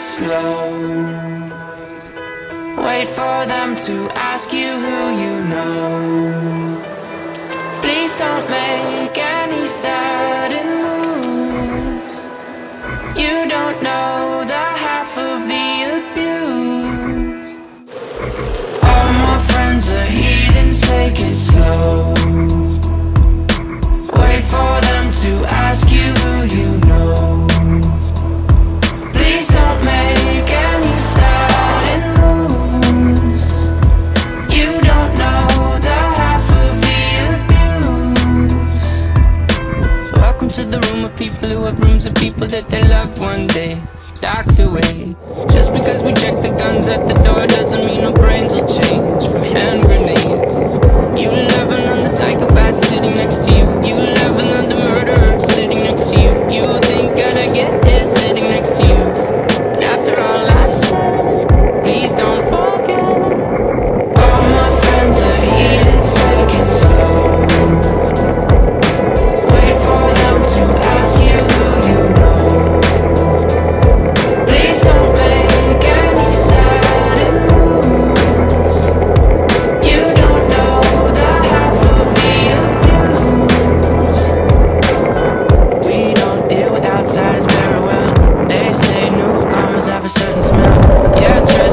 slow. Wait for them to ask you who you know. Please don't make any sudden moves. You don't know the half of the abuse. All my friends are heathens, take it slow. Wait for them to ask you who you know. Please don't make any sudden moves. You don't know the half of the abuse. Welcome to the room of people who have rooms of people that they loved one day docked away. Just because we check the guns at the door doesn't mean our brains will change from hand grenades. You laughing on the psychopath sitting next to you. You laughing on the murderer sitting next to you. You think I'd get it sitting next to you. But after all I've said, please don't forget. All my friends are heathens, take it slow. Wait for them to ask you who you know. Please don't make any sudden moves. You don't know the half of the abuse. We don't deal with outsiders very well. They say newcomers have a certain smell. Yeah, trust